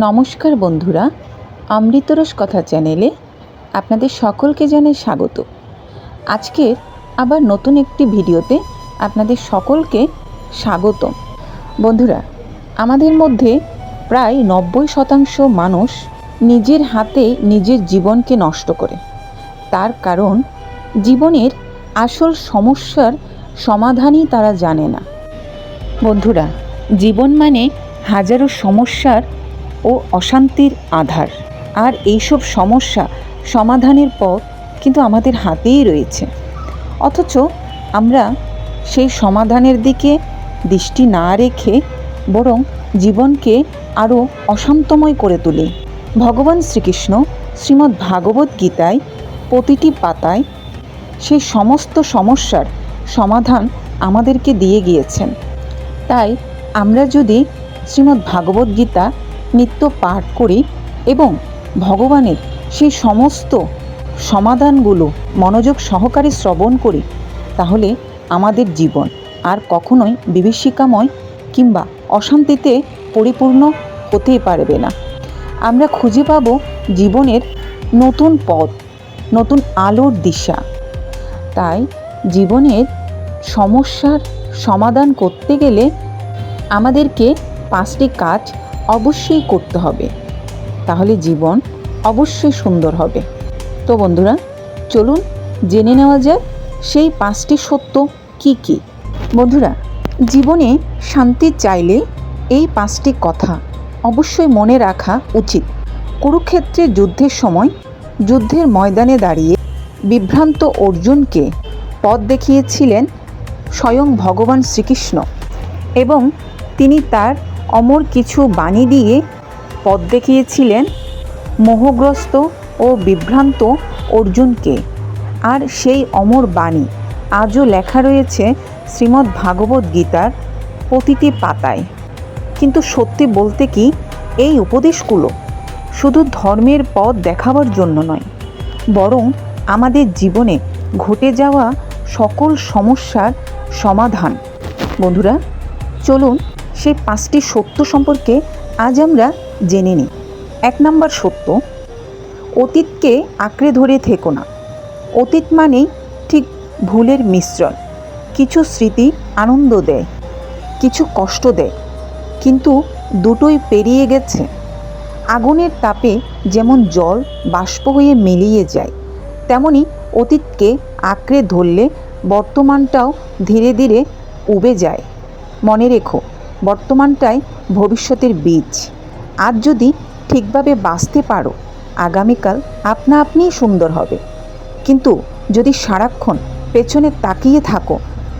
নমস্কার বন্ধুরা, অমৃতরস কথা চ্যানেলে আপনাদের সকলকে জানাই স্বাগত। আজকের আবার নতুন একটি ভিডিওতে আপনাদের সকলকে স্বাগত। বন্ধুরা, আমাদের মধ্যে প্রায় 90% মানুষ নিজের হাতে নিজের জীবনকে নষ্ট করে। তার কারণ জীবনের আসল সমস্যার সমাধানই তারা জানে না। বন্ধুরা, জীবন মানে হাজারো সমস্যার ও অশান্তির আধার, আর এইসব সমস্যা সমাধানের পথ কিন্তু আমাদের হাতেই রয়েছে। অথচ আমরা সেই সমাধানের দিকে দৃষ্টি না রেখে বরং জীবনকে আরও অশান্তময় করে তুলি। ভগবান শ্রীকৃষ্ণ শ্রীমদ্ ভাগবত গীতায় প্রতিটি পাতায় সেই সমস্ত সমস্যার সমাধান আমাদেরকে দিয়ে গিয়েছেন। তাই আমরা যদি শ্রীমদ্ ভাগবত গীতা নিত্য পাঠ করি এবং ভগবানের সেই সমস্ত সমাধানগুলো মনোযোগ সহকারে শ্রবণ করি, তাহলে আমাদের জীবন আর কখনোই বিভীষিকাময় কিংবা অশান্তিতে পরিপূর্ণ হতেই পারবে না। আমরা খুঁজে পাব জীবনের নতুন পথ, নতুন আলোর দিশা। তাই জীবনের সমস্যার সমাধান করতে গেলে আমাদেরকে 5টি কাজ অবশ্যই করতে হবে, তাহলে জীবন অবশ্যই সুন্দর হবে। তো বন্ধুরা, চলুন জেনে নেওয়া যায় সেই 5টি সত্য কি কি। বন্ধুরা, জীবনে শান্তি চাইলে এই 5টি কথা অবশ্যই মনে রাখা উচিত। কুরুক্ষেত্রের যুদ্ধের সময় যুদ্ধের ময়দানে দাঁড়িয়ে বিভ্রান্ত অর্জুনকে পথ দেখিয়েছিলেন স্বয়ং ভগবান শ্রীকৃষ্ণ, এবং তিনি তার অমর কিছু বাণী দিয়ে পথ দেখিয়েছিলেন মোহগ্রস্ত ও বিভ্রান্ত অর্জুনকে। আর সেই অমর বাণী আজও লেখা রয়েছে শ্রীমদ্ ভাগবত গীতার প্রতিটি পাতায়। কিন্তু সত্যি বলতে কি, এই উপদেশগুলো শুধু ধর্মের পথ দেখাবার জন্য নয়, বরং আমাদের জীবনে ঘটে যাওয়া সকল সমস্যার সমাধান। বন্ধুরা, চলুন সেই 5টি সত্য সম্পর্কে আজ আমরা জেনে নিই। 1 নম্বর সত্য, অতীতকে আঁকড়ে ধরে থেকো না। অতীত মানেই ঠিক ভুলের মিশ্রণ। কিছু স্মৃতি আনন্দ দেয়, কিছু কষ্ট দেয়, কিন্তু দুটোই পেরিয়ে গেছে। আগুনের তাপে যেমন জল বাষ্প হয়ে মিলিয়ে যায়, তেমনি অতীতকে আঁকড়ে ধরলে বর্তমানটাও ধীরে ধীরে উবে যায়। মনে রেখো, বর্তমানটাই ভবিষ্যতের বীজ। আজ যদি ঠিকভাবে বাঁচতে পারো, আগামীকাল আপনা আপনিই সুন্দর হবে। কিন্তু যদি সারাক্ষণ পেছনে তাকিয়ে থাকো,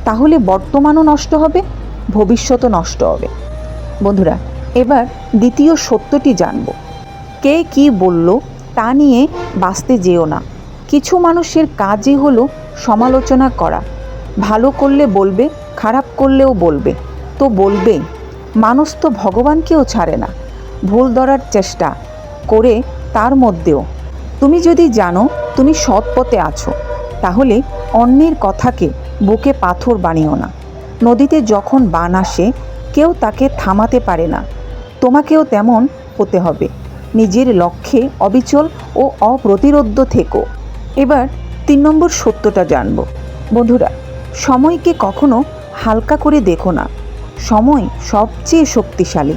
তাহলে বর্তমানও নষ্ট হবে, ভবিষ্যতও নষ্ট হবে। বন্ধুরা, এবার দ্বিতীয় সত্যটি জানব। কে কি বলল তা নিয়ে বাঁচতে যেও না। কিছু মানুষের কাজই হলো সমালোচনা করা। ভালো করলে বলবে, খারাপ করলেও বলবে, তো বলবেই। মানুষ তো ভগবানকেও ছাড়ে না, ভুল ধরার চেষ্টা করে। তার মধ্যেও তুমি যদি জানো তুমি সৎ পথে আছো, তাহলে অন্যের কথাকে বুকে পাথর বানিও না। নদীতে যখন বান আসে, কেউ তাকে থামাতে পারে না। তোমাকেও তেমন হতে হবে। নিজের লক্ষ্যে অবিচল ও অপ্রতিরোধ্য থেকো। এবার 3 নম্বর সত্যটা জানব। বন্ধুরা, সময়কে কখনো হালকা করে দেখো না। সময় সবচেয়ে শক্তিশালী।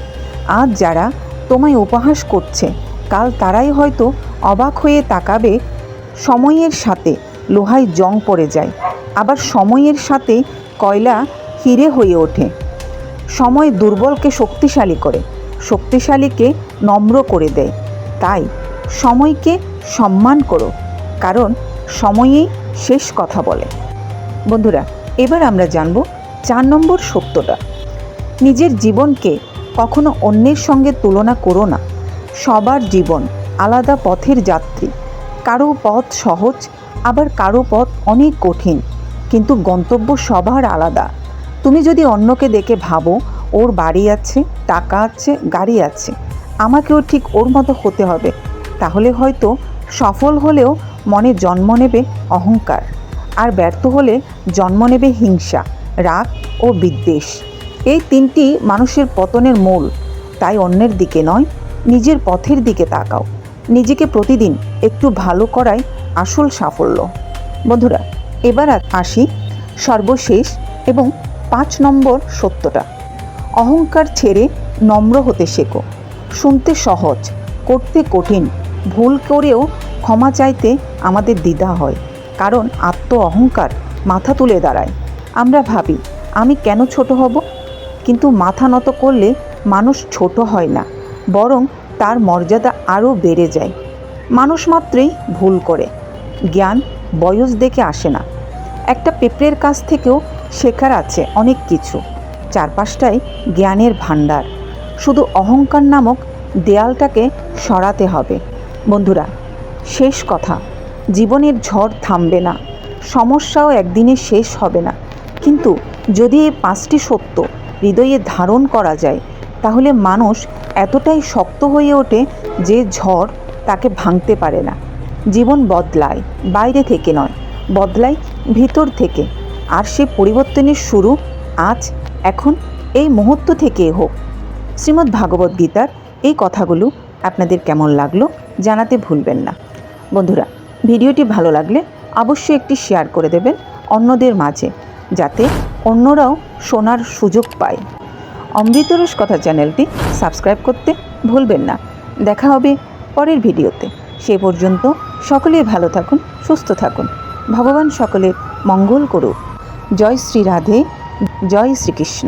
আজ যারা তোমায় উপহাস করছে, কাল তারাই হয়তো অবাক হয়ে তাকাবে। সময়ের সাথে লোহায় জং পড়ে যায়, আবার সময়ের সাথে কয়লা হিরে হয়ে ওঠে। সময় দুর্বলকে শক্তিশালী করে, শক্তিশালীকে নম্র করে দেয়। তাই সময়কে সম্মান করো, কারণ সময়েই শেষ কথা বলে। বন্ধুরা, এবার আমরা জানব 4 নম্বর সত্যটা। নিজের জীবনকে কখনো অন্যের সঙ্গে তুলনা করো না। সবার জীবন আলাদা পথের যাত্রী। কারো পথ সহজ, আবার কারো পথ অনেক কঠিন, কিন্তু গন্তব্য সবার আলাদা। তুমি যদি অন্যকে দেখে ভাবো ওর বাড়ি আছে, টাকা আছে, গাড়ি আছে, আমাকেও ঠিক ওর মতো হতে হবে, তাহলে হয়তো সফল হলেও মনে জন্ম নেবে অহংকার, আর ব্যর্থ হলে জন্ম নেবে হিংসা, রাগ ও বিদ্বেষ। এই 3টি মানুষের পতনের মূল। তাই অন্যের দিকে নয়, নিজের পথের দিকে তাকাও। নিজেকে প্রতিদিন একটু ভালো করাই আসল সাফল্য। বন্ধুরা, এবার আসি সর্বশেষ এবং 5 নম্বর সত্যটা। অহংকার ছেড়ে নম্র হতে শেখো। শুনতে সহজ, করতে কঠিন। ভুল করেও ক্ষমা চাইতে আমাদের দ্বিধা হয়, কারণ অহংকার মাথা তুলে দাঁড়ায়। আমরা ভাবি আমি কেন ছোট হব, কিন্তু মাথা নত করলে মানুষ ছোট হয় না, বরং তার মর্যাদা আরও বেড়ে যায়। মানুষ মাত্রই ভুল করে, জ্ঞান বয়স দেখে আসে না। একটা পেঁপড়ের কাছ থেকেও শেখার আছে অনেক কিছু। চারপাশটাই জ্ঞানের ভাণ্ডার, শুধু অহংকার নামক দেয়ালটাকে সরাতে হবে। বন্ধুরা, শেষ কথা, জীবনের ঝড় থামবে না, সমস্যাও একদিনে শেষ হবে না, কিন্তু যদি এই 5টি সত্য হৃদয়ে ধারণ করা যায়, তাহলে মানুষ এতটাই শক্ত হয়ে ওঠে যে ঝড় তাকে ভাঙতে পারে না। জীবন বদলায় বাইরে থেকে নয়, বদলায় ভিতর থেকে। আর সে পরিবর্তনের শুরু আজ, এখন, এই মুহূর্ত থেকে হোক। শ্রীমদ্ ভাগবত গীতার এই কথাগুলো আপনাদের কেমন লাগলো জানাতে ভুলবেন না। বন্ধুরা, ভিডিওটি ভালো লাগলে অবশ্যই একটি শেয়ার করে দেবেন অন্যদের মাঝে, যাতে অন্যরাও শোনার সুযোগ পায়। অমৃতরস কথা চ্যানেলটি সাবস্ক্রাইব করতে ভুলবেন না। দেখা হবে পরের ভিডিওতে। সে পর্যন্ত সকলেই ভালো থাকুন, সুস্থ থাকুন। ভগবান সকলের মঙ্গল করুক। জয় শ্রী রাধে, জয় শ্রীকৃষ্ণ।